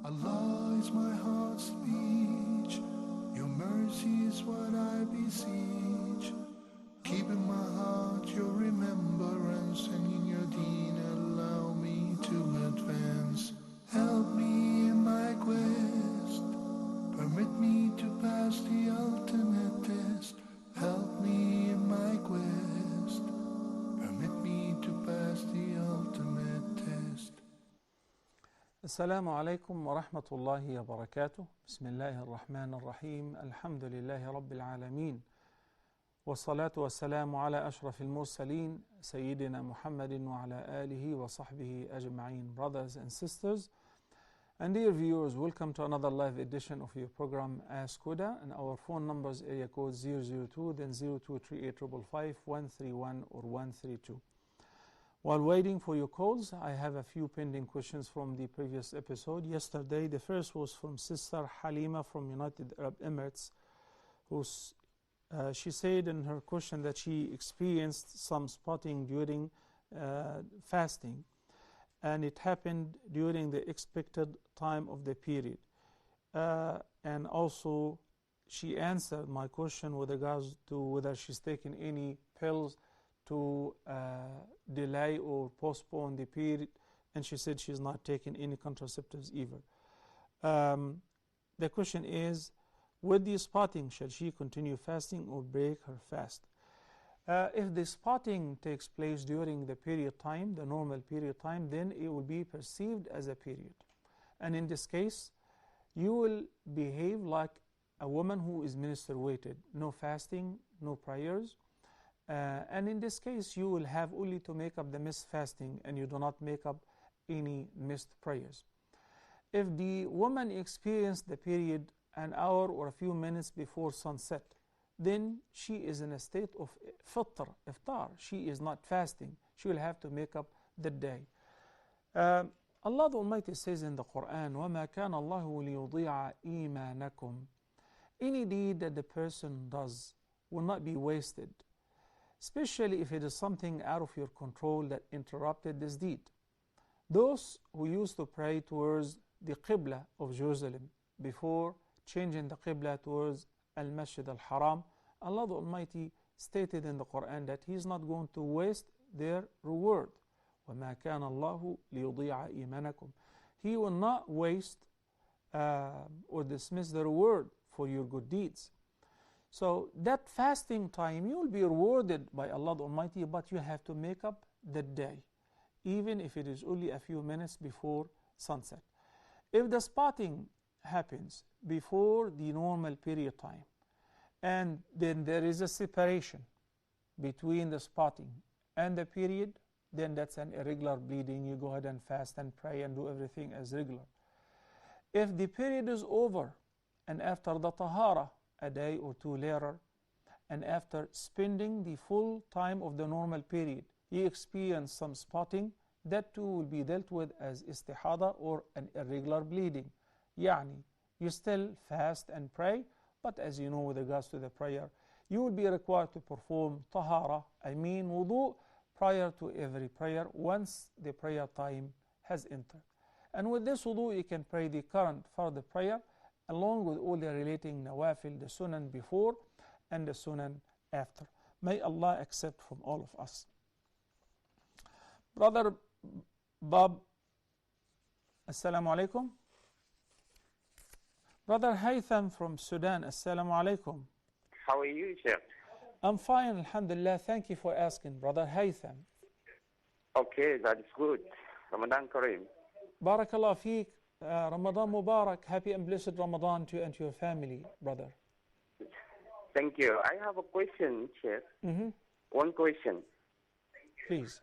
Allah is my heart's speech. Your mercy is what I beseech. Keep in my heart your remembrance, and in your deen allow me to advance. Help me in my quest. Permit me to pass the ultimate test. Help me in my quest. Permit me to pass the ultimate test. السلام عليكم ورحمة الله وبركاته. بسم الله الرحمن الرحيم. الحمد لله رب العالمين، والصلاة والسلام على أشرف المرسلين سيدنا محمد وعلى آله وصحبه أجمعين. Brothers and sisters and dear viewers, welcome to another live edition of your program Ask Huda, and our phone numbers area code 002 then 0238555131 or 132. While waiting for your calls, I have a few pending questions from the previous episode. Yesterday, the first was from Sister Halima from United Arab Emirates, she said in her question that she experienced some spotting during fasting, and it happened during the expected time of the period. And also, she answered my question with regards to whether she's taken any pills to delay or postpone the period, and she said she's not taking any contraceptives either. The question is, with the spotting, shall she continue fasting or break her fast? If the spotting takes place during the period time, the normal period time, then it will be perceived as a period. And in this case, you will behave like a woman who is menstruated, no fasting, no prayers. And in this case, you will have only to make up the missed fasting, and you do not make up any missed prayers. If the woman experienced the period an hour or a few minutes before sunset, then she is in a state of iftar. She is not fasting. She will have to make up the day. Allah the Almighty says in the Quran, وَمَا كَانَ اللَّهُ لِيُضِيعَ إِيمَانَكُمْ. Any deed that the person does will not be wasted, especially if it is something out of your control that interrupted this deed. Those who used to pray towards the Qibla of Jerusalem before changing the Qibla towards Al-Masjid Al-Haram, Allah the Almighty stated in the Quran that He is not going to waste their reward. وَمَا كَانَ اللَّهُ لِيُضِيعَ إِيمَانَكُمْ. He will not waste or dismiss the reward for your good deeds. So that fasting time, you will be rewarded by Allah the Almighty, but you have to make up the day, even if it is only a few minutes before sunset. If the spotting happens before the normal period time, and then there is a separation between the spotting and the period, then that's an irregular bleeding. You go ahead and fast and pray and do everything as regular. If the period is over, and after the tahara, a day or two later, and after spending the full time of the normal period, you experience some spotting, that too will be dealt with as istihada or an irregular bleeding. Yani, you still fast and pray, but as you know, with regards to the prayer, you will be required to perform tahara, wudu, prior to every prayer once the prayer time has entered. And with this wudu, you can pray the current fard prayer along with all the relating nawafil, the sunan before and the sunan after. May Allah accept from all of us. Brother Bob, Assalamu alaikum. Brother Haytham from Sudan, Assalamu alaikum. How are you, sir? I'm fine, alhamdulillah. Thank you for asking, Brother Haytham. Okay, that is good. Ramadan Kareem. Barakallah feek. Ramadan Mubarak. Happy and blessed Ramadan to you and to your family, brother. Thank you. I have a question, Chef. One question. Please.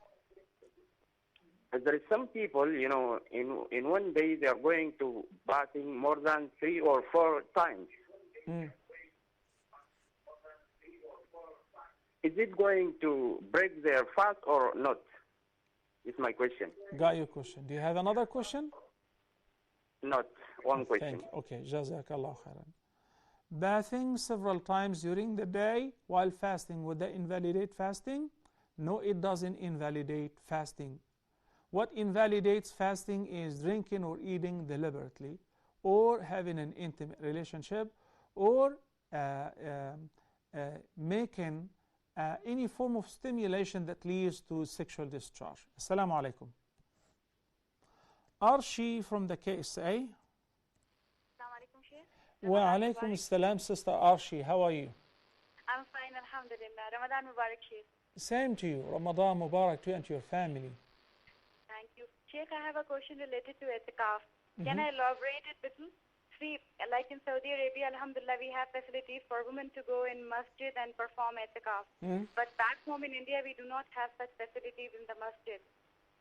There is some people, in one day they are going to bathing more than 3 or 4 times. Is it going to break their fast or not? Is my question. Got your question. Do you have another question? Not. One question. Thank you. Okay, Jazakallah khairan. Bathing several times during the day while fasting, would that invalidate fasting? No, it doesn't invalidate fasting. What invalidates fasting is drinking or eating deliberately. or having an intimate relationship, or making any form of stimulation that leads to sexual discharge. Assalamu alaikum. Arshi from the KSA. Assalamu alaikum, Sheikh. Wa alaikum assalam, Sister Arshi. How are you? I'm fine, alhamdulillah. Ramadan Mubarak, Sheikh. Same to you. Ramadan Mubarak to you and to your family. Thank you. Sheikh, I have a question related to itikaf. Can I elaborate it a little? See, like in Saudi Arabia, alhamdulillah, we have facilities for women to go in masjid and perform itikaf. But back home in India, we do not have such facilities in the masjid.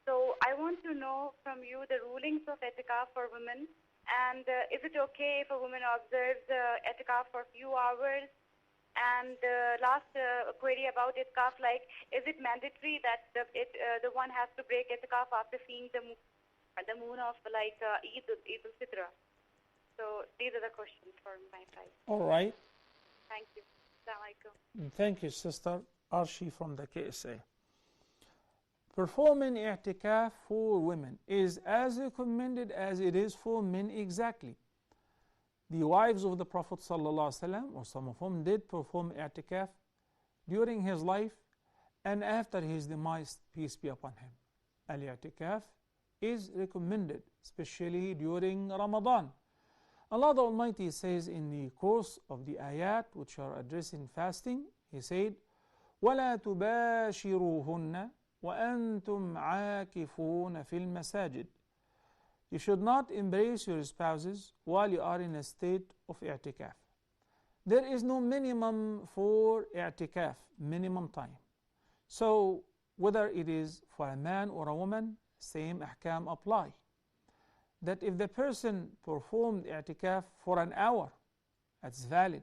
So I want to know from you the rulings of itikaf for women. And is it okay if a woman observes itikaf for a few hours? And last query about itikaf, like, is it mandatory that the one has to break itikaf after seeing the moon of like Eid al-Fitr? So these are the questions for my side. All right. Thank you. Assalamu alaikum. Thank you, Sister Arshi from the KSA. Performing i'tikaf for women is as recommended as it is for men exactly. The wives of the Prophet ﷺ, or some of whom did perform i'tikaf during his life and after his demise, peace be upon him. Al-i'tikaf is recommended, especially during Ramadan. Allah the Almighty says in the course of the ayat which are addressing fasting, He said, وَلَا تُبَاشِرُوهُنَّ وَأَنْتُمْ عَاكِفُونَ فِي الْمَسَاجِدِ. You should not embrace your spouses while you are in a state of i'tikaf. There is no minimum for i'tikaf, minimum time. So whether it is for a man or a woman, same ahkam apply. That if the person performed i'tikaf for an hour, that's valid.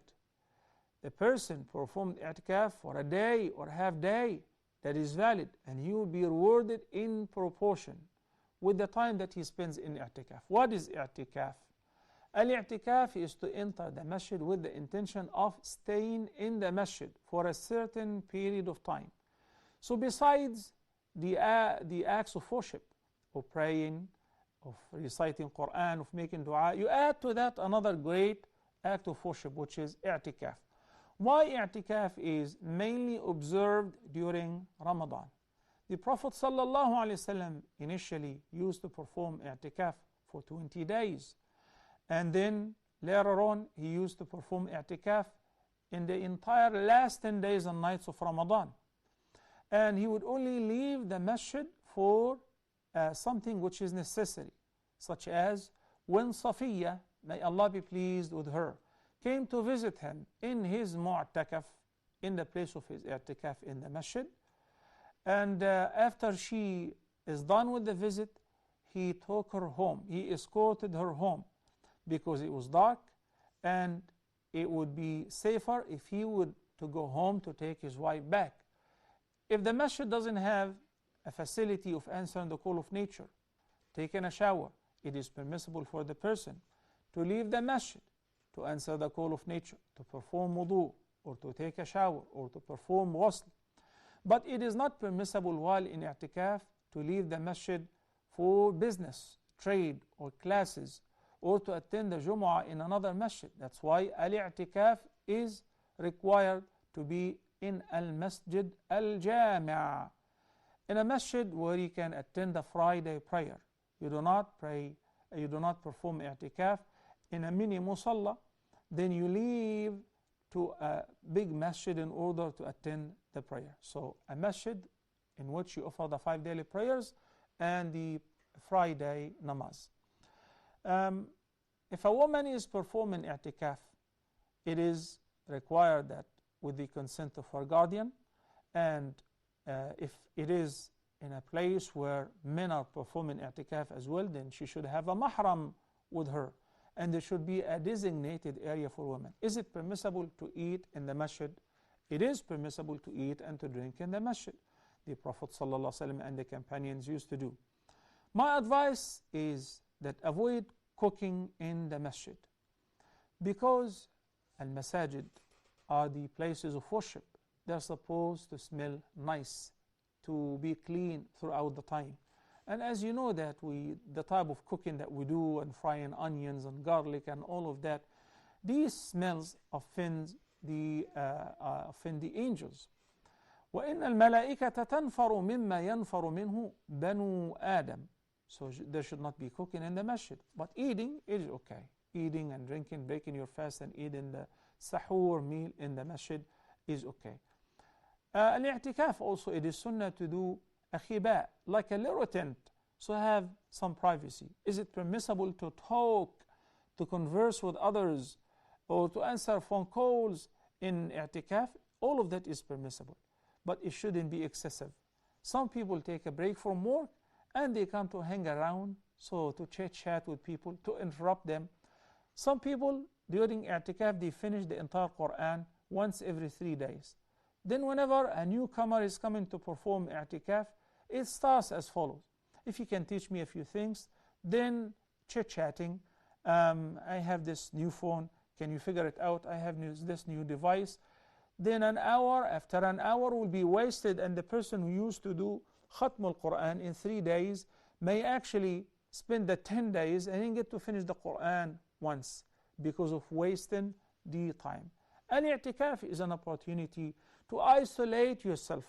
The person performed i'tikaf for a day or half day, that is valid, and he will be rewarded in proportion with the time that he spends in i'tikaf. What is i'tikaf? Al-i'tikaf is to enter the masjid with the intention of staying in the masjid for a certain period of time. So besides the acts of worship, of praying, of reciting Quran, of making dua, you add to that another great act of worship, which is i'tikaf. Why i'tikaf is mainly observed during Ramadan? The Prophet ﷺ initially used to perform i'tikaf for 20 days. And then later on, he used to perform i'tikaf in the entire last 10 days and nights of Ramadan. And he would only leave the masjid for something which is necessary, such as when Safiya, may Allah be pleased with her, came to visit him in his mu'takaf, in the place of his i'tikaf in the masjid. And after she is done with the visit, he took her home. He escorted her home because it was dark and it would be safer if he would to go home to take his wife back. If the masjid doesn't have a facility of answering the call of nature, taking a shower, it is permissible for the person to leave the masjid to answer the call of nature, to perform wudu, or to take a shower, or to perform ghusl. But it is not permissible while in i'tikaf to leave the masjid for business, trade, or classes, or to attend the Jumu'ah in another masjid. That's why al-i'tikaf is required to be in al-masjid al-jami'ah, in a masjid where you can attend the Friday prayer. You do not pray, you do not perform i'tikaf in a mini musalla, then you leave to a big masjid in order to attend the prayer. So a masjid in which you offer the 5 daily prayers and the Friday namaz. If a woman is performing i'tikaf, it is required that with the consent of her guardian, and if it is in a place where men are performing i'tikaf as well, then she should have a mahram with her, and there should be a designated area for women. Is it permissible to eat in the masjid? It is permissible to eat and to drink in the masjid. The Prophet ﷺ and the companions used to do. My advice is that avoid cooking in the masjid, because al-masajid are the places of worship. They're supposed to smell nice, to be clean throughout the time. And as you know that the type of cooking that we do and frying onions and garlic and all of that, these smells offend the angels. وإن الملائكة تنفر مما ينفر منه بنو آدم. So there should not be cooking in the masjid. But eating is okay. Eating and drinking, breaking your fast and eating the sahur meal in the masjid is okay. Al-i'tikaf also, it is sunnah to do a khiba, like a little tent, so have some privacy. Is it permissible to talk, to converse with others, or to answer phone calls in i'tikaf? All of that is permissible, but it shouldn't be excessive. Some people take a break from work and they come to hang around, so to chit-chat with people, to interrupt them. Some people during i'tikaf, they finish the entire Quran once every 3 days. Then whenever a newcomer is coming to perform i'tikaf, it starts as follows. If you can teach me a few things, then chit-chatting. I have this new phone, can you figure it out? I have this new device. Then an hour, after an hour will be wasted, and the person who used to do Khatm al-Quran in 3 days may actually spend the 10 days and then get to finish the Quran once because of wasting the time. Al-i'tikaf is an opportunity to isolate yourself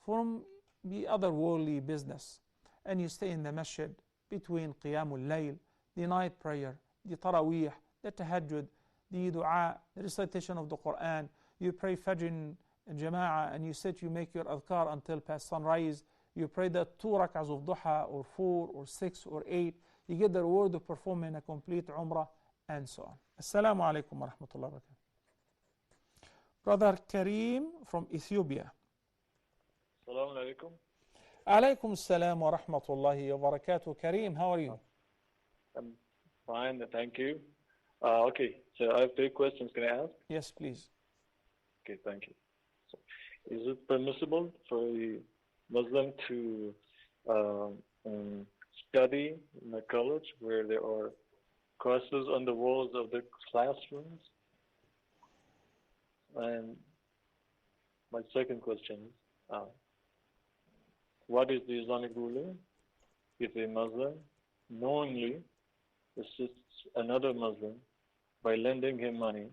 from the other worldly business, and you stay in the masjid between Qiyamul Layl, the night prayer, the Taraweeh, the Tahajjud, the Dua, the recitation of the Quran. You pray Fajr in Jama'ah, and you sit, you make your adhkar until past sunrise. You pray the 2 rak'ahs of duha, or 4, or 6, or 8. You get the reward of performing a complete umrah, and so on. Assalamu alaikum wa rahmatullahi wa barakatuh. Brother Kareem from Ethiopia. Assalamu alaikum. Alaykum assalam wa rahmatullahi wa barakatuh. Kareem, how are you? I'm fine, thank you. Okay, so I have 3 questions. Can I ask? Yes, please. Okay, thank you. So, is it permissible for a Muslim to study in a college where there are crosses on the walls of the classrooms? And my second question is, what is the Islamic ruling if a Muslim knowingly assists another Muslim by lending him money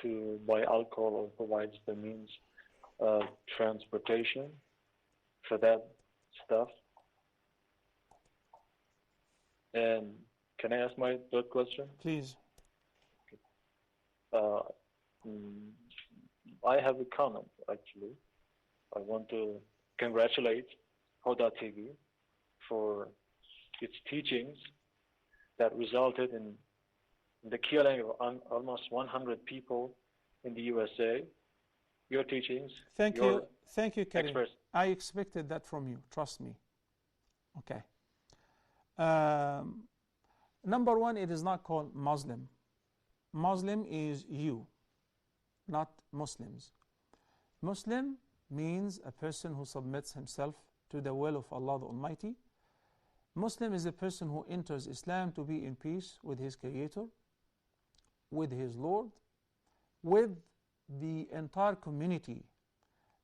to buy alcohol or provides the means of transportation for that stuff? And can I ask my third question? Please. I have a comment, actually. I want to congratulate Huda TV for its teachings that resulted in the killing of almost 100 people in the USA. Your teachings. Thank you, Karim. Experts. I expected that from you, trust me. Okay. Number one, it is not called Muslim. Muslim is you, not Muslims. Muslim means a person who submits himself to the will of Allah the Almighty. Muslim is a person who enters Islam to be in peace with his Creator, with his Lord, with the entire community.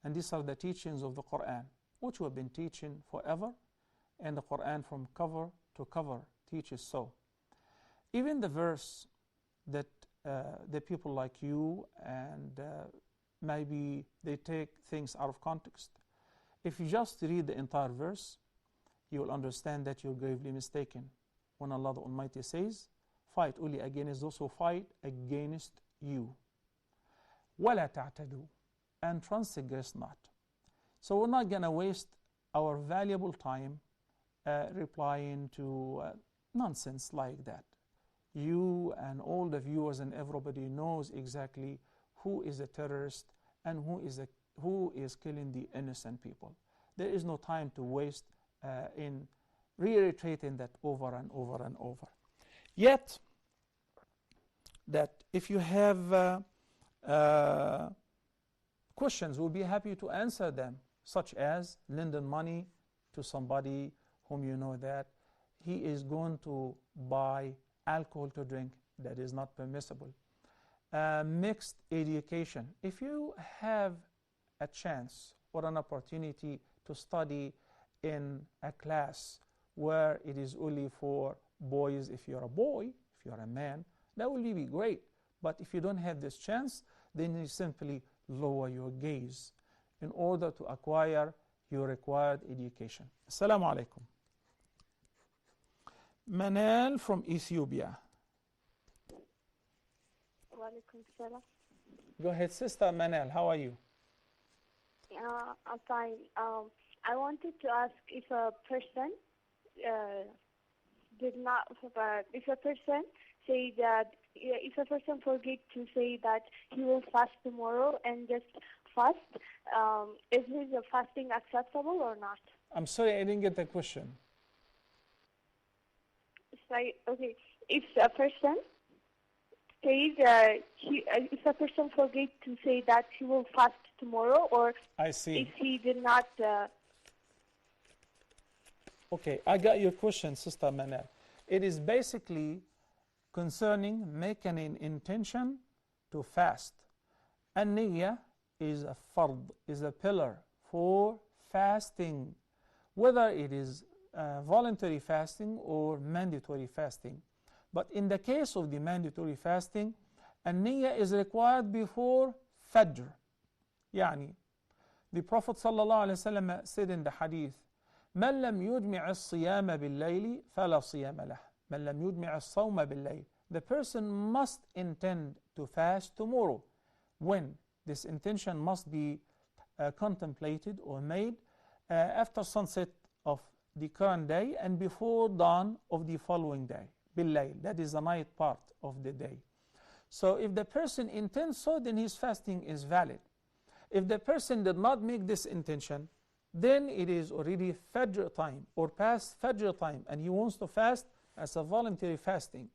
And these are the teachings of the Quran, which we have been teaching forever, and the Quran from cover to cover teaches so. Even the verse that the people like you and maybe they take things out of context. If you just read the entire verse, you will understand that you're gravely mistaken. When Allah the Almighty says, fight only against those who fight against you. وَلَا تَعْتَدُوا, and transgress not. So we're not going to waste our valuable time replying to nonsense like that. You and all the viewers and everybody knows exactly who is a terrorist and who is killing the innocent people. There is no time to waste in reiterating that over and over and over. Yet, that if you have questions, we'll be happy to answer them, such as lending money to somebody whom you know that he is going to buy alcohol to drink. That is not permissible. Mixed education. If you have a chance or an opportunity to study in a class where it is only for boys. If you're a boy, if you're a man, that will be great. But if you don't have this chance, then you simply lower your gaze in order to acquire your required education. Assalamu alaikum. Manal from Ethiopia. Walaikum salam. Go ahead, Sister Manal. How are you? I'm fine. I wanted to ask if a person if a person say that, if a person forget to say that he will fast tomorrow and just fast, is his fasting acceptable or not? I'm sorry, I didn't get the question. It's like, okay, if a person says if a person forget to say that he will fast tomorrow, or I see. if he did not. Okay, I got your question, Sister Manal. It is basically concerning making an intention to fast. An-niyya is a fard, is a pillar for fasting, whether it is voluntary fasting or mandatory fasting. But in the case of the mandatory fasting, an-niyya is required before Fajr. Yani, the Prophet ﷺ said in the hadith, من لم يجمع الصيام بالليل فلا صيام له. من لم يجمع الصوم بالليل. The person must intend to fast tomorrow. When? This intention must be contemplated or made after sunset of the current day and before dawn of the following day. بالليل. That is the night part of the day. So if the person intends so, then his fasting is valid. If the person did not make this intention, then it is already Fajr time or past Fajr time, and he wants to fast as a voluntary fasting.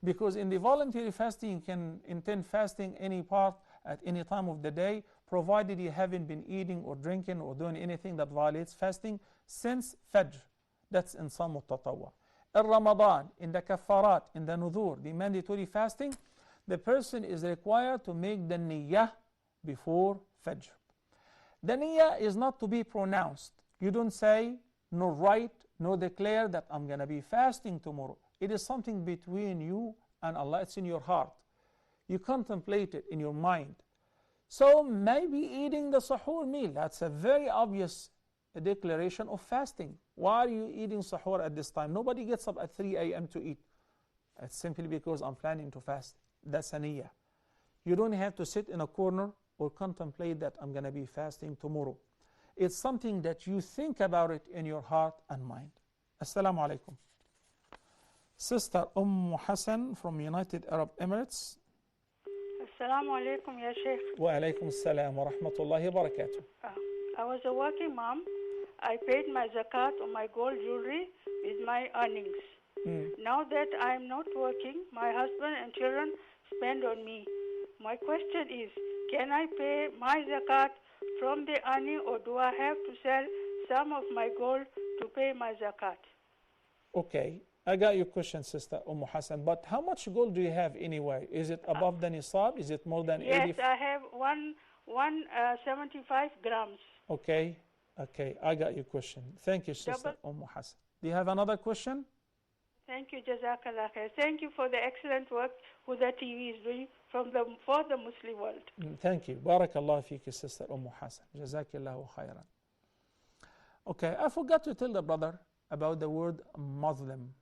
Because in the voluntary fasting, you can intend fasting any part at any time of the day, provided you haven't been eating or drinking or doing anything that violates fasting since Fajr. That's in Sawm al-Tatawwa. In Ramadan, in the Kaffarat, in the Nudhur, the mandatory fasting, the person is required to make the niyyah before Fajr. The niyyah is not to be pronounced. You don't say, nor write, nor declare that I'm going to be fasting tomorrow. It is something between you and Allah. It's in your heart. You contemplate it in your mind. So maybe eating the sahur meal, that's a very obvious declaration of fasting. Why are you eating sahur at this time? Nobody gets up at 3 a.m. to eat. It's simply because I'm planning to fast. That's a niyyah. You don't have to sit in a corner or contemplate that I'm going to be fasting tomorrow. It's something that you think about it in your heart and mind. Assalamu alaikum. Sister Hassan from United Arab Emirates. Assalamu alaikum, ya Sheikh. Wa alaikum assalam wa rahmatullahi wa barakatuh. I was a working mom. I paid my zakat on my gold jewelry with my earnings. Now that I am not working, my husband and children spend on me. My question is, can I pay my zakat from the earning, or do I have to sell some of my gold to pay my zakat? Okay, I got your question, Sister Hassan. But how much gold do you have anyway? Is it above the nisab? Is it more than 80? Yes, I have 175 grams. Okay, I got your question. Thank you, Sister Hassan. Do you have another question? Thank you, Jazakallah khair. Thank you for the excellent work Huda TV is doing for the Muslim world. Thank you. Barakallah fiki, Sister Hassan. Jazakillahu khairan. Okay, I forgot to tell the brother about the word Muslim.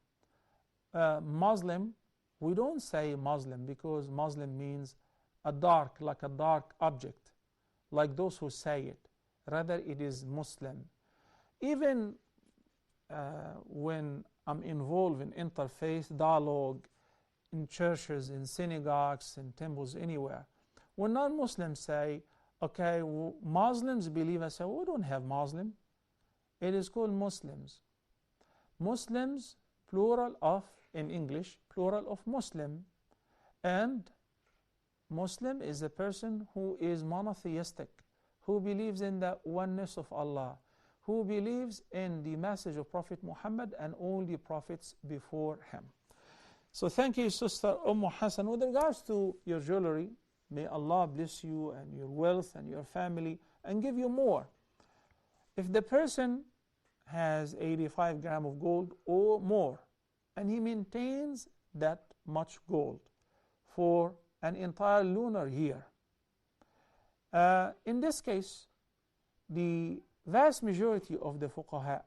Muslim, we don't say Muslim because Muslim means like a dark object, like those who say it. Rather, it is Muslim. Even when I'm involved in interfaith dialogue in churches, in synagogues, in temples, anywhere, when non-Muslims say, okay, Muslims believe, I say, we don't have Muslim. It is called Muslims. Muslims, plural of, in English, plural of Muslim. And Muslim is a person who is monotheistic, who believes in the oneness of Allah, who believes in the message of Prophet Muhammad and all the prophets before him. So thank you, Sister Hassan. With regards to your jewelry, may Allah bless you and your wealth and your family and give you more. If the person has 85 grams of gold or more, and he maintains that much gold for an entire lunar year. In this case, the vast majority of the fuqaha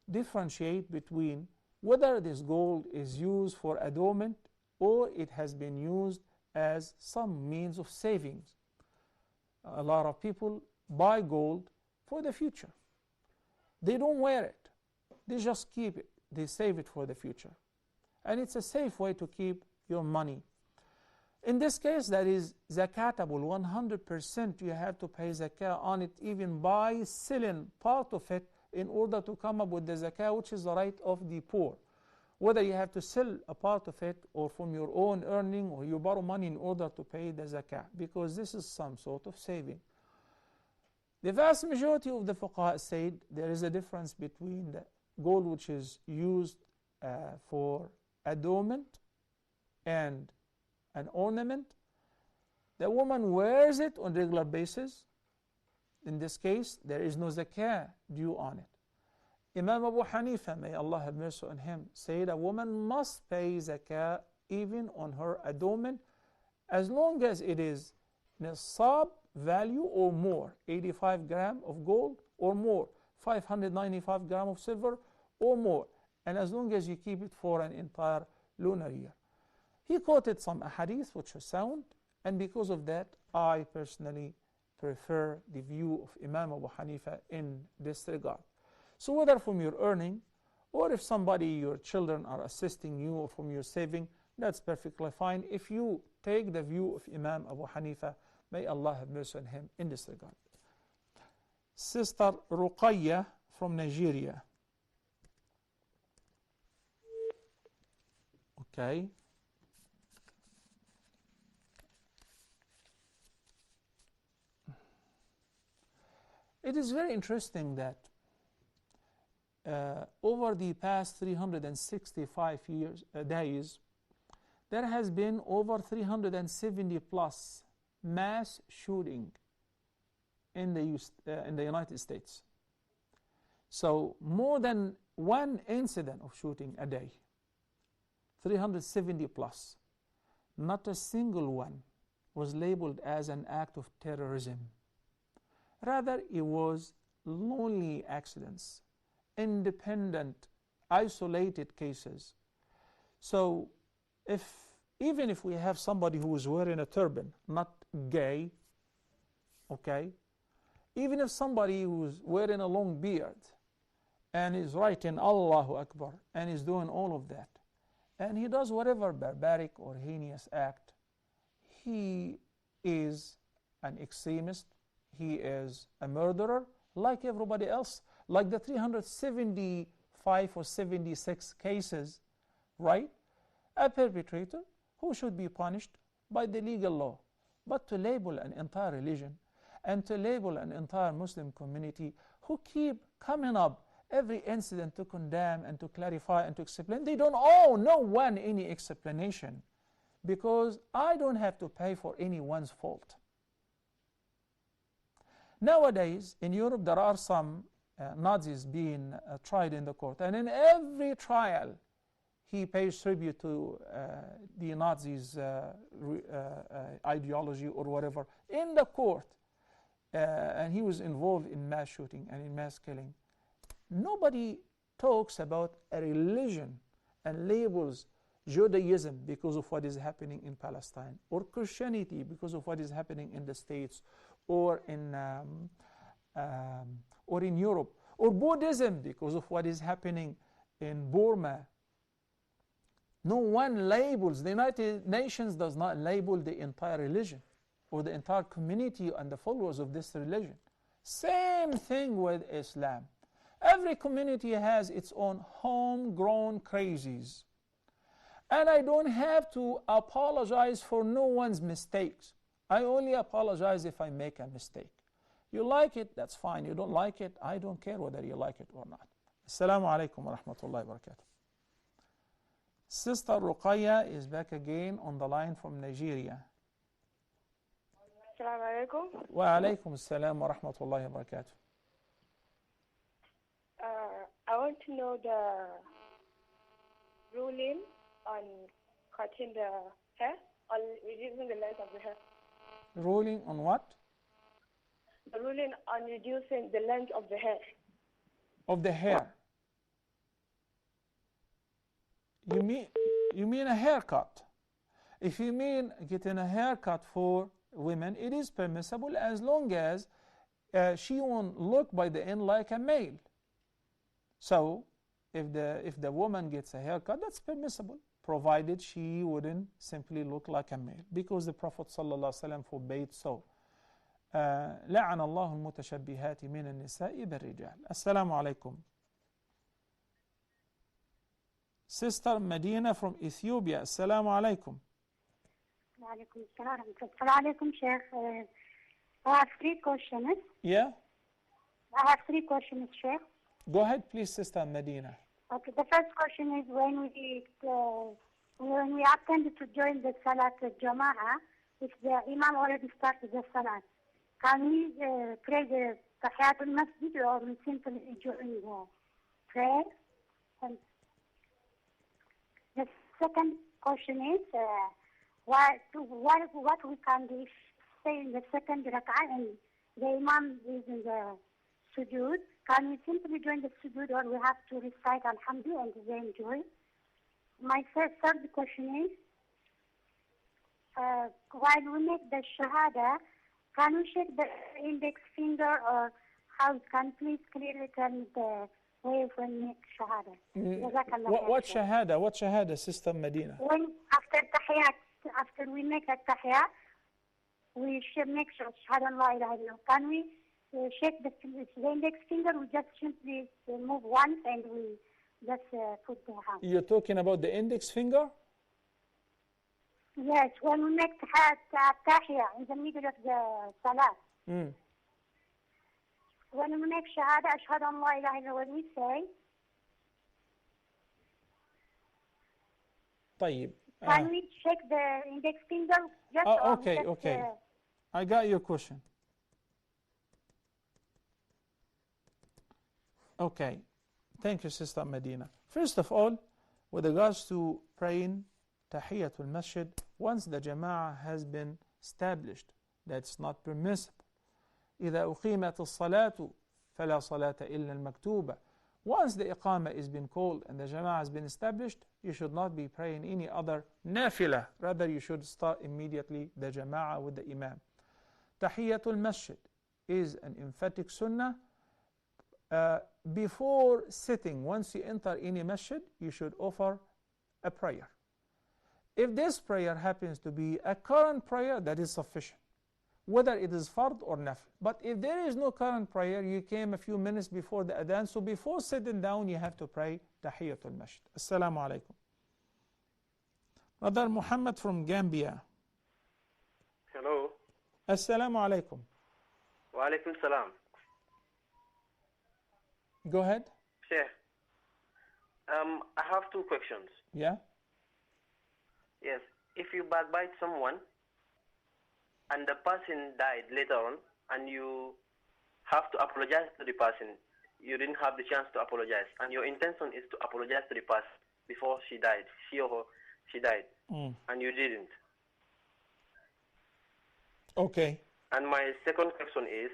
differentiate between whether this gold is used for adornment or it has been used as some means of savings. A lot of people buy gold for the future. They don't wear it. They just keep it. They save it for the future. And it's a safe way to keep your money. In this case, that is zakatable. 100% you have to pay zakah on it, even by selling part of it in order to come up with the zakah, which is the right of the poor. Whether you have to sell a part of it or from your own earning or you borrow money in order to pay the zakah, because this is some sort of saving. The vast majority of the fuqaha said there is a difference between the gold which is used for adornment and an ornament. The woman wears it on a regular basis. In this case, there is no zakah due on it. Imam Abu Hanifa, may Allah have mercy on him, said a woman must pay zakah even on her adornment as long as it is nisab value or more, 85 grams of gold or more, 595 grams of silver or more, and as long as you keep it for an entire lunar year. He quoted some ahadith which are sound, and because of that, I personally prefer the view of Imam Abu Hanifa in this regard. So whether from your earning, or if somebody, your children are assisting you, or from your saving, that's perfectly fine. If you take the view of Imam Abu Hanifa, may Allah have mercy on him in this regard. Sister Ruqayya from Nigeria. Okay. It is very interesting that over the past 365 days, there has been over 370 plus mass shooting in the United States. So more than one incident of shooting a day, 370 plus. Not a single one was labeled as an act of terrorism. Rather, it was lonely accidents, independent, isolated cases. So even if we have somebody who is wearing a turban, not gay, okay, even if somebody who is wearing a long beard and is writing Allahu Akbar and is doing all of that, and he does whatever barbaric or heinous act, he is an extremist, he is a murderer like everybody else, like the 375 or 76 cases, right? A perpetrator who should be punished by the legal law. But to label an entire religion and to label an entire Muslim community who keep coming up every incident to condemn and to clarify and to explain, they don't owe no one any explanation, because I don't have to pay for anyone's fault. Nowadays, in Europe, there are some Nazis being tried in the court, and in every trial, he pays tribute to the Nazis' ideology or whatever in the court, and he was involved in mass shooting and in mass killing. Nobody talks about a religion and labels Judaism because of what is happening in Palestine, or Christianity because of what is happening in the States, or in Europe, or Buddhism because of what is happening in Burma. No one labels, the United Nations does not label the entire religion or the entire community and the followers of this religion. Same thing with Islam. Every community has its own homegrown crazies. And I don't have to apologize for no one's mistakes. I only apologize if I make a mistake. You like it, that's fine. You don't like it, I don't care whether you like it or not. Assalamu alaikum wa rahmatullahi wa barakatuh. Sister Ruqayya is back again on the line from Nigeria. Assalamu alaikum. Wa alaikum assalam wa rahmatullahi wa barakatuh. want to know the ruling on cutting the hair or reducing the length of the hair. Ruling on what? The ruling on reducing the length of the hair. Of the hair. You mean a haircut. If you mean getting a haircut for women, it is permissible as long as she won't look by the end like a male. So if the woman gets a haircut, that's permissible, provided she wouldn't simply look like a male, because the Prophet ﷺ forbade so. لعن الله المتشبهات من النساء بالرجال. السلام عليكم. Sister Medina from Ethiopia. Assalamu alaikum. وعليكم السلام ورحمة الله. السلام عليكم Sheikh. I have 3 questions. Yeah? I have 3 questions, Sheikh. Go ahead, please, Sister Medina. Okay, the first question is when we attend to join the Salat Jama'ah, if the Imam already started the Salat, can we pray the Tahiyat al-Masjid or we simply join the prayer? And the second question is what we can do if, say, in the second rak'ah and the Imam is in the sujood, can we simply join the sujood or we have to recite Alhamdulillah and then join? My third question is, while we make the Shahada, can we shake the index finger or how can please clearly tell me the way when we make Shahada? What Shahada? What Shahada, Sister Medina? When after Tahiyat, after we make a Tahiyat, we should make Shahada la ilaha illallah. Can we shake the index finger? We just simply move once and we just put the hand. You're talking about the index finger? Yes, when we make Tahiyat in the middle of the Salat. When we make Shahada, Ashhadu an la ilaha illallah, when we say, طيب. Can we check the index finger? Just okay. I got your question. Okay. Thank you, Sister Medina. First of all, with regards to praying Tahiyatul Masjid, once the Jama'ah has been established, that's not permissible. إذا أقيمت الصلاة فلا صلاة إلا المكتوبة. Once the Iqamah is been called and the Jama'ah has been established, you should not be praying any other nafilah. Rather, you should start immediately the Jama'ah with the Imam. Tahiyatul Masjid is an emphatic sunnah. Before sitting, once you enter any masjid, you should offer a prayer. If this prayer happens to be a current prayer, that is sufficient, whether it is fard or nafil. But if there is no current prayer, you came a few minutes before the adhan, so before sitting down, you have to pray Tahiyatul Masjid. Assalamu alaikum. Brother Muhammad from Gambia. Hello. Assalamu alaikum. Wa alaikum salam. Go ahead. Sheikh, I have 2 questions. Yeah? Yes. If you backbite someone and the person died later on and you have to apologize to the person, you didn't have the chance to apologize, and your intention is to apologize to the person before she died, she died, and you didn't. Okay. And my second question is,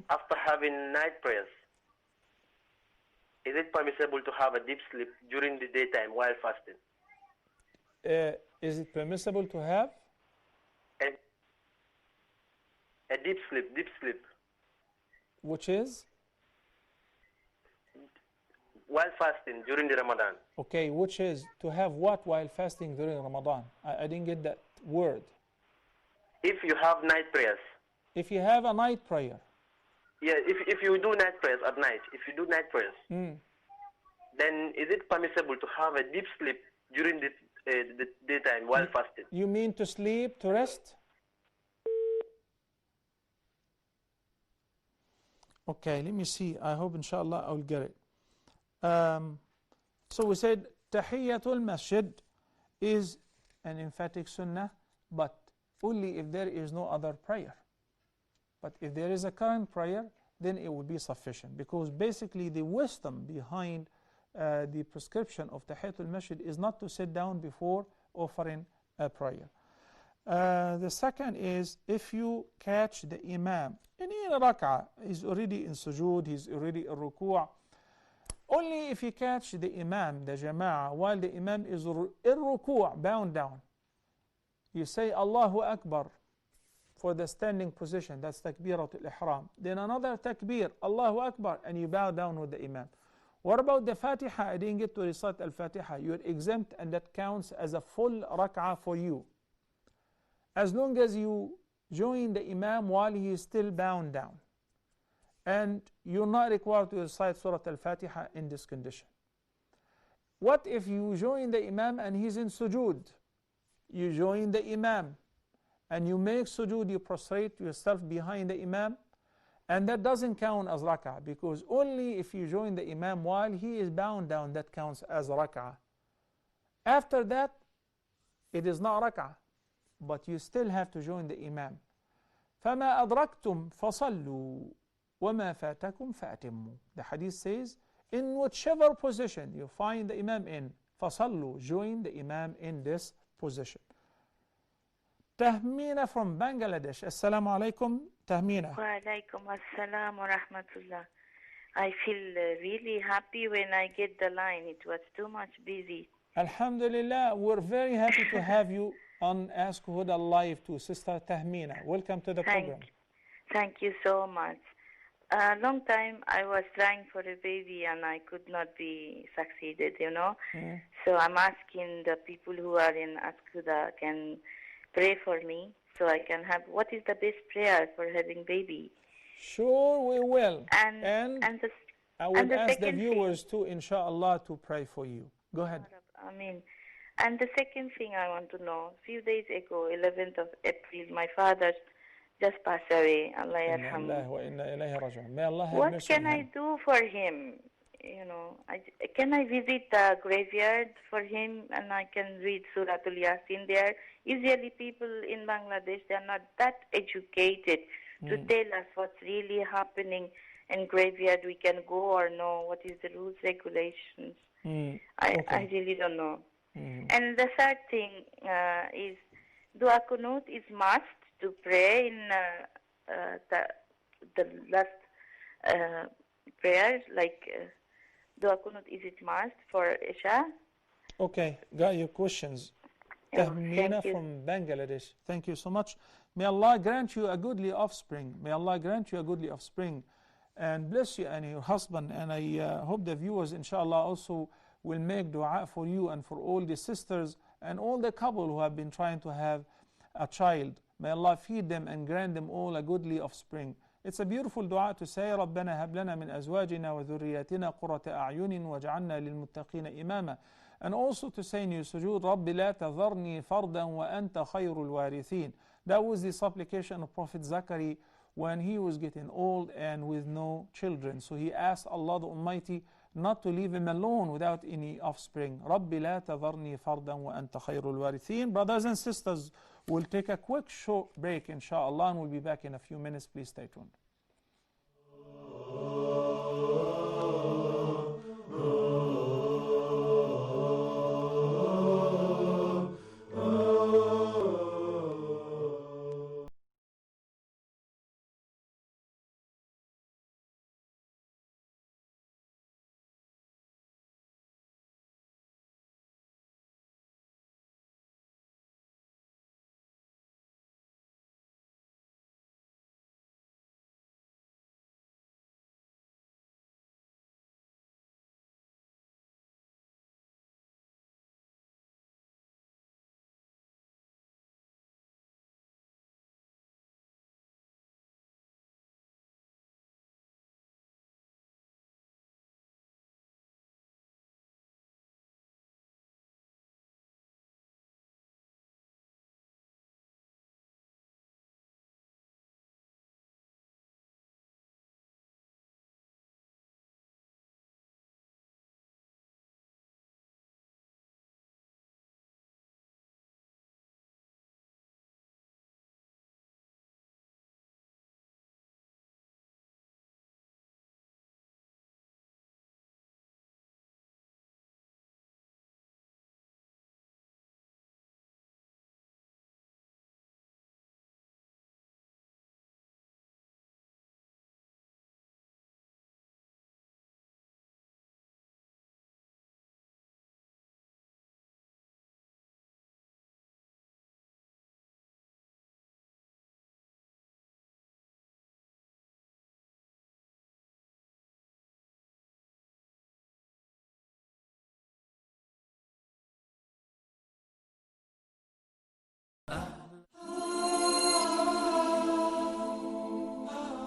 after having night prayers, is it permissible to have a deep sleep during the daytime while fasting? Is it permissible to have? A deep sleep. Which is? While fasting during the Ramadan. Okay, which is to have what while fasting during Ramadan? I didn't get that word. If you have night prayers. If you have a night prayer. Yeah, if you do night prayers at night, then is it permissible to have a deep sleep during the daytime while fasting? You mean to sleep, to rest? Okay, let me see. I hope inshallah I'll get it. So we said Tahiyatul Masjid is an emphatic sunnah, but only if there is no other prayer. But if there is a current prayer, then it will be sufficient. Because basically the wisdom behind the prescription of Tahiyatul Masjid is not to sit down before offering a prayer. The second is, if you catch the Imam in a rak'ah, he's already in sujood, he's already in ruku', only if you catch the Imam, the Jama'ah, while the Imam is in ruku', bound down, you say Allahu Akbar for the standing position, that's Takbiratul Ihram. Then another Takbir, Allahu Akbar, and you bow down with the Imam. What about the Fatiha? I didn't get to recite Al-Fatiha. You're exempt, and that counts as a full rak'ah for you, as long as you join the Imam while he is still bound down. And you're not required to recite Surah Al-Fatiha in this condition. What if you join the Imam and he's in sujood? You join the Imam and you make sujood, you prostrate yourself behind the Imam, and that doesn't count as rak'ah, because only if you join the Imam while he is bound down, that counts as rak'ah. After that, it is not rak'ah, but you still have to join the Imam. فَمَا أَدْرَكْتُمْ فَصَلُّوا وَمَا فَاتَكُمْ فَأَتِمُّوا. The hadith says, in whichever position you find the Imam in, فَصَلُّوا, join the Imam in this position. Tahmina from Bangladesh. Assalamu alaikum, Tahmina. Wa alaikum assalam wa rahmatullah. I feel really happy when I get the line. It was too much busy. Alhamdulillah, we're very happy to have you on Ask Huda Live to Sister Tahmina. Welcome to the program. Thank you so much. A long time I was trying for a baby and I could not be succeeded, you know. So I'm asking the people who are in Ask Huda can pray for me so I can have, what is the best prayer for having baby? Sure, we will. And I would ask the viewers too, inshallah, to pray for you. Go ahead. I mean, and the second thing I want to know, a few days ago, 11th of April, my father just passed away. Allah yarhamhu. May Allah have What mercy can on I him. do for him? You know, can I visit the graveyard for him and I can read Suratul Yasin there? Usually people in Bangladesh, they are not that educated to tell us what's really happening in graveyard. We can go or no, what is the rules, regulations. I really don't know. And the third thing is Dua Kunut is must to pray in the last prayer, like Dua Kunut, is it must for Isha? Okay, got your questions. Tahmina from Bangladesh. Thank you so much. May Allah grant you a goodly offspring. May Allah grant you a goodly offspring and bless you and your husband. And I hope the viewers, inshallah, also will make dua for you and for all the sisters and all the couple who have been trying to have a child. May Allah feed them and grant them all a goodly offspring. It's a beautiful dua to say, رَبَّنَا هَبْ لَنَا مِنْ أَزْوَاجِنَا وَذُرِّيَّاتِنَا قُرَّةَ أَعْيُنٍ وَاجْعَلْنَا لِلْمُتَّقِينَ إِمَامًا. And also to say in your sujood, رَبِّ لَا تَذَرْنِي فَرْدًا وَأَنْتَ خَيْرُ الْوَارِثِينَ. That was the supplication of Prophet Zachariah when he was getting old and with no children. So he asked Allah the Almighty not to leave him alone without any offspring. رَبِّ لَا تَذَرْنِي فَرْدًا وَأَنْتَ خَيْرُ الْوَارِثِينَ. Brothers and sisters, we'll take a quick short break, inshallah, and we'll be back in a few minutes. Please stay tuned.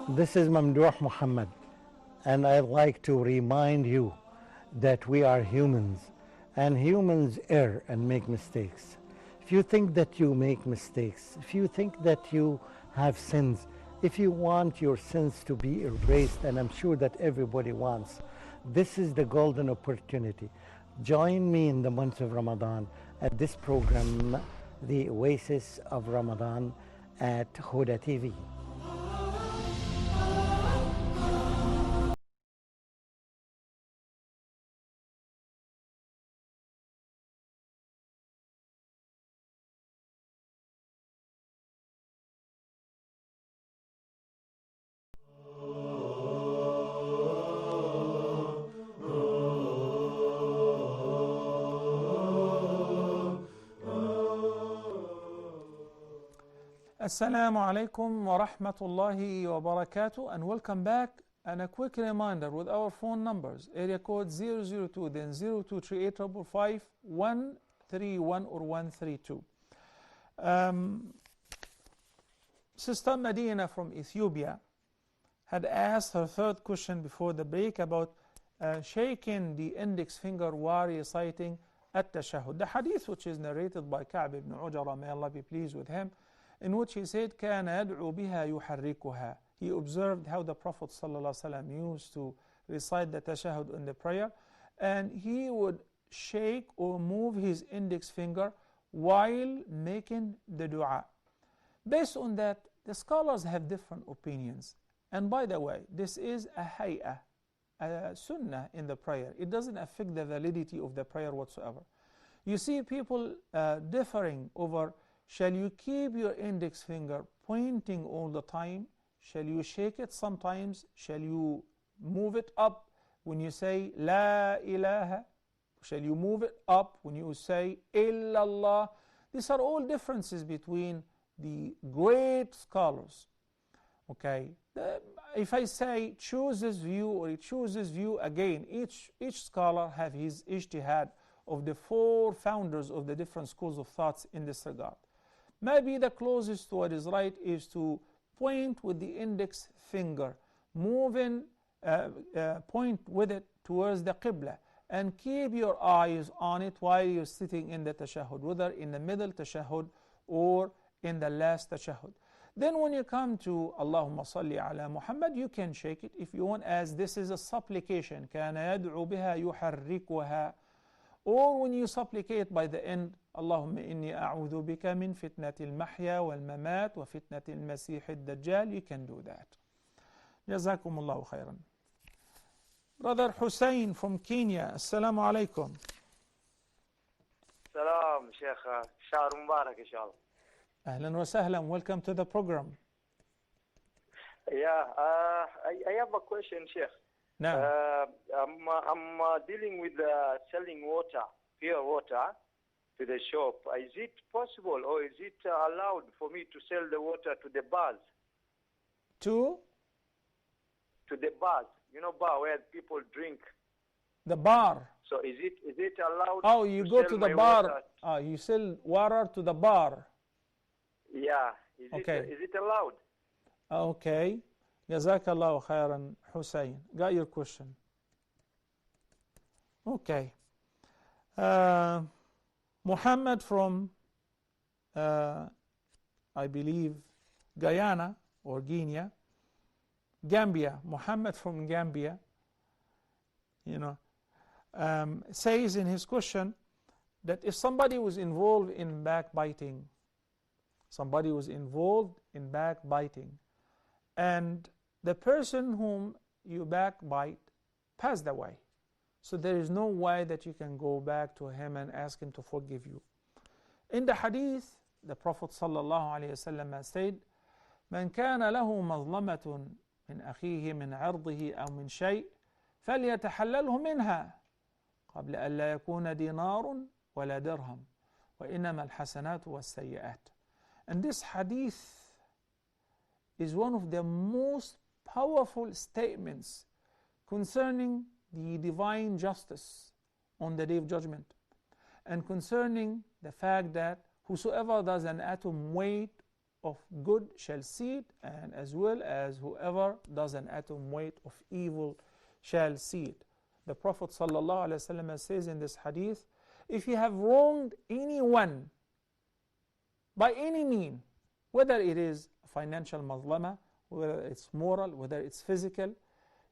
This is Mamdouh Muhammad, and I'd like to remind you that we are humans, and humans err and make mistakes. If you think that you make mistakes, if you think that you have sins, if you want your sins to be erased, and I'm sure that everybody wants, this is the golden opportunity. Join me in the month of Ramadan at this program, The Oasis of Ramadan, at Huda TV. Assalamu alaikum wa rahmatullahi wa barakatuh, and welcome back. And a quick reminder with our phone numbers: area code 002, then 0238 131 or 132. Sister Medina from Ethiopia had asked her third question before the break about shaking the index finger while reciting at-tashahhud. The hadith, which is narrated by Ka'b ibn Ujara, may Allah be pleased with him, in which he said, كَانَ يَدْعُو بِهَا يُحَرِّكُهَا. He observed how the Prophet ﷺ used to recite the tashahhud in the prayer, and he would shake or move his index finger while making the dua. Based on that, the scholars have different opinions. And by the way, this is a hay'ah, a sunnah in the prayer. It doesn't affect the validity of the prayer whatsoever. You see people differing over, shall you keep your index finger pointing all the time? Shall you shake it sometimes? Shall you move it up when you say La ilaha? Shall you move it up when you say Illallah? These are all differences between the great scholars. Okay, if I say choose this view or choose this view, again, each scholar have his ijtihad of the four founders of the different schools of thoughts in this regard. Maybe the closest to what is right is to point with the index finger, moving, point with it towards the Qibla, and keep your eyes on it while you're sitting in the tashahhud, whether in the middle tashahhud or in the last tashahhud. Then when you come to Allahumma salli ala Muhammad, you can shake it if you want, as this is a supplication. كَانَ يَدْعُو بِهَا يُحَرِّكُهَا. Or when you supplicate by the end, اللهم إني أعوذ بك من فتنة المحيا والممات وفتنة المسيح الدجال, you can do that. جزاكم الله خيرا. Brother Hussein from Kenya, Assalamu alaikum. Salam, Sheikh. Shahr Mubarak, inshallah. Ahlan wa sahlan, welcome to the program. Yeah, I have a question, Sheikh. Now, I'm dealing with selling water, pure water, to the shop. Is it possible or is it allowed for me to sell the water to the bars? To the bars, you know, bar where people drink. The bar. So is it allowed? Oh, you go to the bar. You sell water to the bar. Yeah. Is it allowed? Okay. Jazakallahu khairan, Hussein. Got your question. Okay. Muhammad from, I believe, Guyana or Guinea, Gambia. Muhammad from Gambia, says in his question that if somebody was involved in backbiting, and the person whom you backbite passed away, so there is no way that you can go back to him and ask him to forgive you. In the hadith, the Prophet ﷺ said, من كان له مظلمة من أخيه من عرضه أو من شيء فليتحلله منها قبل أن لا يكون دينار ولا درهم وإنما الحسنات والسيئات. And this hadith is one of the most powerful statements concerning the divine justice on the Day of Judgment, and concerning the fact that whosoever does an atom weight of good shall see it, and as well as whoever does an atom weight of evil shall see it. The Prophet ﷺ says in this hadith, if you have wronged anyone by any mean, whether it is financial mazlama, whether it's moral, whether it's physical,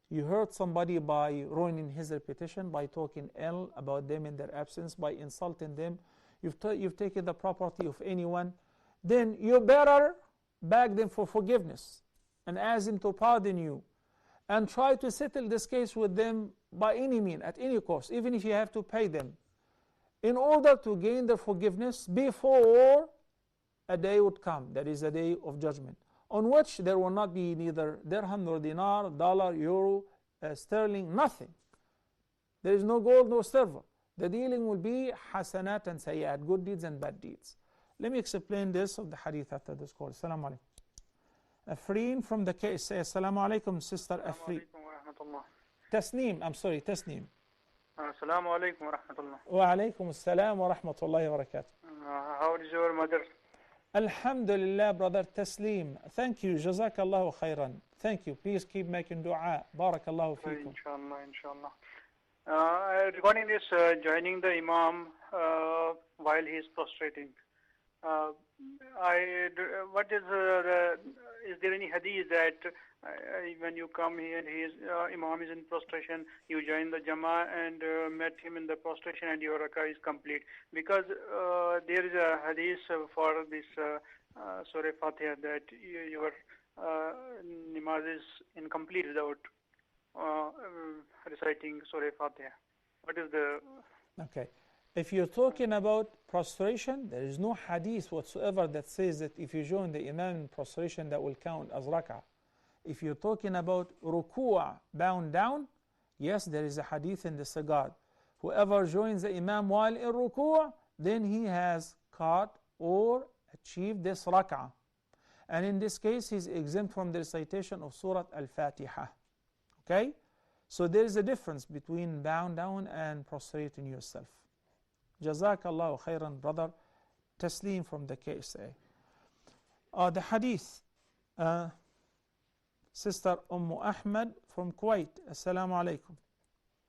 you hurt somebody by ruining his reputation, by talking ill about them in their absence, by insulting them, you've taken the property of anyone, then you better beg them for forgiveness and ask them to pardon you, and try to settle this case with them by any means, at any cost, even if you have to pay them, in order to gain their forgiveness before a day would come, that is a day of judgment, on which there will not be neither dirham nor dinar, dollar, euro, sterling, nothing. There is no gold, no silver. The dealing will be hasanat and sayyat, good deeds and bad deeds. Let me explain this of the hadith after this call. Assalamu alaikum. Afreen from the case says, Assalamu alaikum, sister Afreen. Tasneem, I'm sorry, Tasneem. Assalamu alaikum wa rahmatullah. Wa alaikum assalam wa rahmatullahi wa barakatuh. How is your mother? Alhamdulillah, brother Taslim. Thank you. Jazakallahu khairan. Thank you. Please keep making dua. Barakallahu feekum. Inshallah, inshallah. Regarding this joining the Imam while he is prostrating, is there any hadith that when you come here and Imam is in prostration, you join the Jama and met him in the prostration and your rakah is complete? Because there is a hadith for this Surah Fatiha that your namaz is incomplete without reciting Surah Fatiha. What is the... Okay. If you're talking about prostration, there is no hadith whatsoever that says that if you join the Imam in prostration, that will count as rak'ah. If you're talking about ruku', bound down, yes, there is a hadith in this regard. Whoever joins the Imam while in ruku', then he has caught or achieved this rak'ah. And in this case, he's exempt from the recitation of Surah Al-Fatiha. Okay? So there is a difference between bound down and prostrating yourself. Jazakallahu khairan, brother Taslim from the KSA. The hadith, Sister Ahmed from Kuwait. Assalamu alaikum.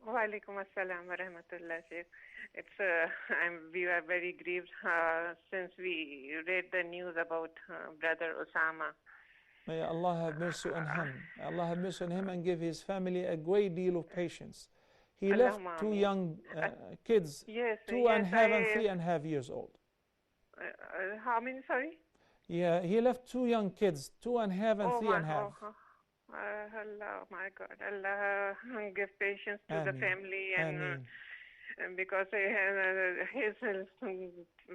Wa alaikum assalam wa rahmatullah, Sheikh. We are very grieved since we read the news about Brother Osama. May Allah have mercy on him. Allah have mercy on him and give his family a great deal of patience. He left two young kids, yes, 2 and 3.5 years old. How many, sorry? Yeah, he left 2 young kids, 2.5 and 3.5. Allah, my God, Allah give patience to the family, and because his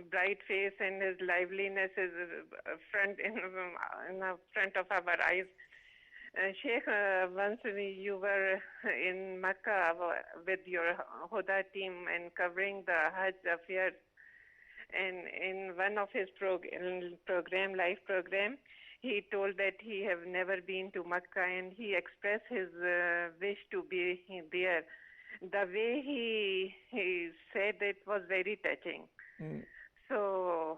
bright face and his liveliness is in the front of our eyes. Sheikh, once you were in Mecca with your Huda team and covering the Hajj affairs, and in one of his live program, he told that he have never been to Mecca, and he expressed his wish to be there. The way he said it was very touching. So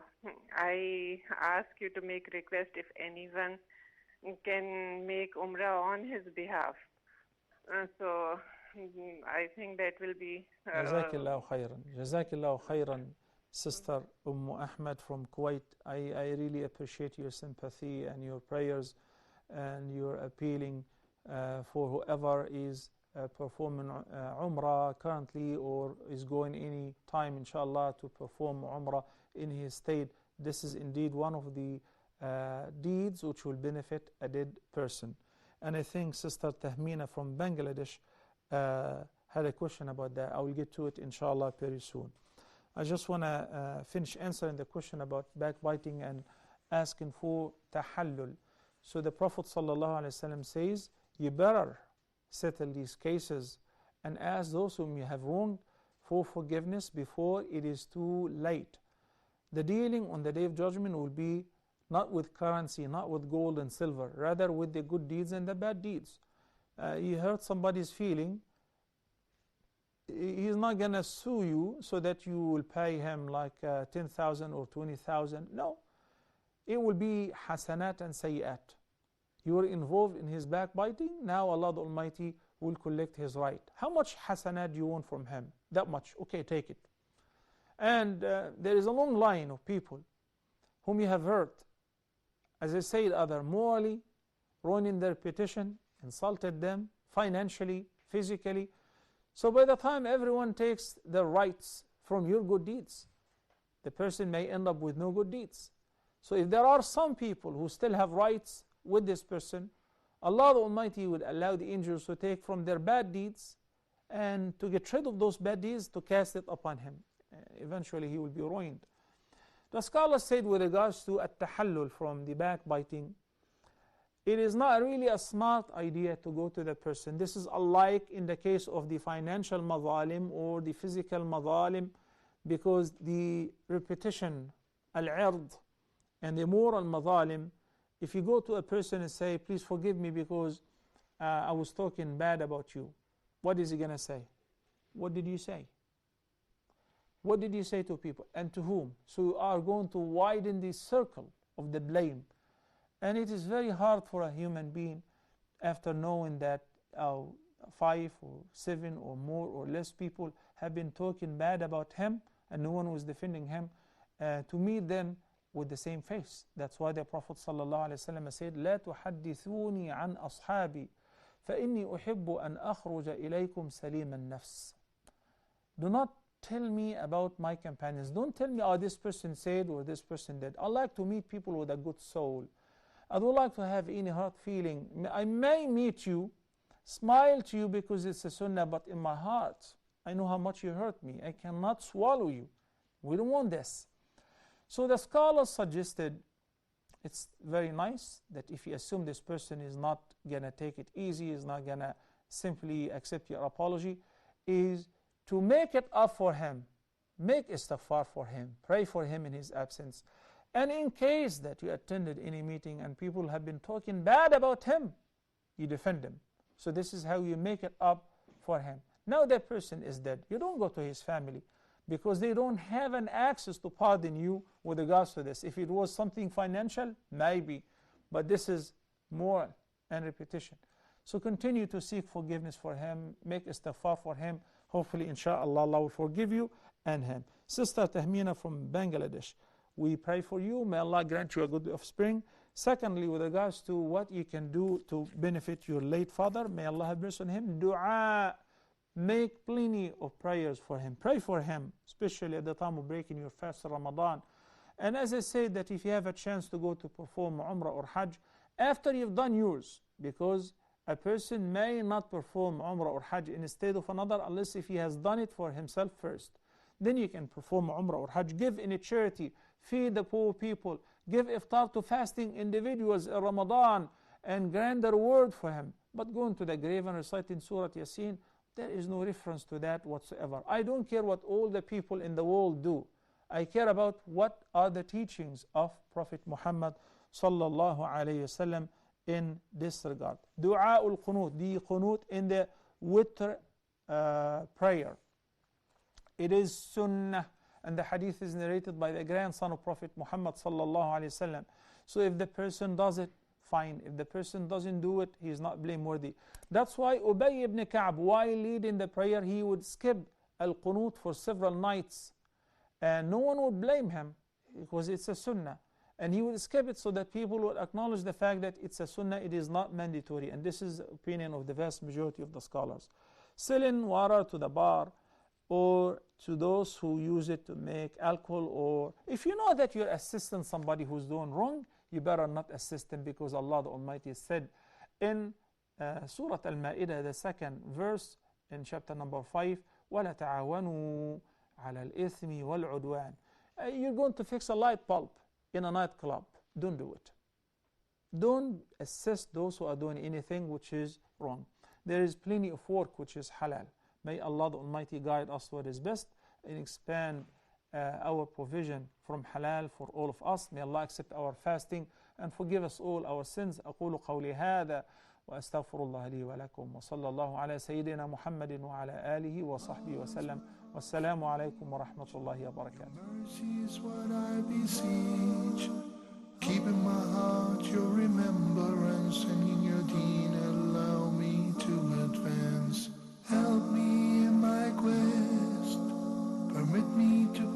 I ask you to make request if anyone can make Umrah on his behalf. So I think that will be... Jazakillahu khairan. Jazakillahu khairan, Sister Ahmed from Kuwait. I really appreciate your sympathy and your prayers and your appealing for whoever is performing Umrah currently or is going any time, inshallah, to perform Umrah in his state. This is indeed one of the deeds which will benefit a dead person. And I think Sister Tahmina from Bangladesh had a question about that. I will get to it, inshallah, very soon. I just want to finish answering the question about backbiting and asking for tahallul. So the Prophet ﷺ says, you better settle these cases and ask those whom you have wronged for forgiveness before it is too late. The dealing on the Day of Judgment will be not with currency, not with gold and silver, rather with the good deeds and the bad deeds. You hurt somebody's feeling, he's not going to sue you so that you will pay him like 10,000 or 20,000. No. it will be hasanat and sayyat. You were involved in his backbiting, now Allah the Almighty will collect his right. How much hasanat do you want from him? That much. Okay, take it. And there is a long line of people whom you have hurt, as I said, other morally, ruining their reputation, insulted them, financially, physically. So by the time everyone takes their rights from your good deeds, the person may end up with no good deeds. So if there are some people who still have rights with this person, Allah the Almighty would allow the angels to take from their bad deeds and to get rid of those bad deeds, to cast it upon him. Eventually he will be ruined. The scholars said with regards to at-tahallul, from the backbiting, it is not really a smart idea to go to the person. This is unlike in the case of the financial madhalim or the physical madhalim, because the repetition, al-ird, and the moral madhalim, if you go to a person and say, please forgive me because I was talking bad about you, what is he going to say? What did you say? What did you say to people, and to whom? So you are going to widen the circle of the blame. And it is very hard for a human being, after knowing that 5 or 7 or more or less people have been talking bad about him and no one was defending him, to meet them with the same face. That's why the Prophet ﷺ said, لا تحدثوني عن أصحابي فإني أحب أن أخرج إليكم سليم النفس. Do not tell me about my companions. Don't tell me, oh, this person said or this person did. I like to meet people with a good soul. I don't like to have any hard feeling. I may meet you, smile to you because it's a sunnah, but in my heart, I know how much you hurt me. I cannot swallow you. We don't want this. So the scholars suggested, it's very nice that if you assume this person is not going to take it easy, is not going to simply accept your apology, is to make it up for him. Make istighfar for him. Pray for him in his absence. And in case that you attended any meeting and people have been talking bad about him, you defend him. So this is how you make it up for him. Now that person is dead. You don't go to his family, because they don't have an access to pardon you with regards to this. If it was something financial, maybe. But this is moral and repetition. So continue to seek forgiveness for him. Make istighfar for him. Hopefully, inshallah, Allah will forgive you and him. Sister Tahmina from Bangladesh, we pray for you. May Allah grant you a good offspring. Secondly, with regards to what you can do to benefit your late father, may Allah have mercy on him. Dua. Make plenty of prayers for him. Pray for him, especially at the time of breaking your fast Ramadan. And as I said, that if you have a chance to go to perform Umrah or Hajj, after you've done yours, because a person may not perform Umrah or Hajj instead of another unless if he has done it for himself first. Then you can perform Umrah or Hajj, give in a charity, feed the poor people, give iftar to fasting individuals in Ramadan, and grant the reward for him. But going to the grave and reciting Surah Yasin, there is no reference to that whatsoever. I don't care what all the people in the world do. I care about what are the teachings of Prophet Muhammad sallallahu alayhi wasallam in this regard. Dua ul-qunut, the qunut in the witr prayer. It is sunnah, and the hadith is narrated by the grandson of Prophet Muhammad sallallahu alayhi wasallam. So if the person does it, fine. If the person doesn't do it, he is not blameworthy. That's why Ubay ibn Ka'b, while leading the prayer, he would skip al-qunut for several nights. And no one would blame him, because it's a sunnah. And he would skip it so that people would acknowledge the fact that it's a sunnah, it is not mandatory. And this is the opinion of the vast majority of the scholars. Selling water to the bar, or to those who use it to make alcohol, or if you know that you're assisting somebody who's doing wrong, you better not assist him, because Allah the Almighty said in Surah Al-Ma'idah, the second verse in chapter number 5, وَلَا تَعَوَنُوا عَلَى الْإِثْمِ وَالْعُدْوَانِ. You're going to fix a light bulb in a nightclub. Don't do it. Don't assist those who are doing anything which is wrong. There is plenty of work which is halal. May Allah the Almighty guide us what is best and expand our provision from halal for all of us. May Allah accept our fasting and forgive us all our sins. أقول قولي هذا وأستغفر الله لي ولكم وصلى الله على سيدنا محمد وعلى آله وصحبه وسلم والسلام عليكم ورحمة الله وبركاته. Keep in my heart your remembrance, and in your deen allow me to advance. Help me in my quest, permit me to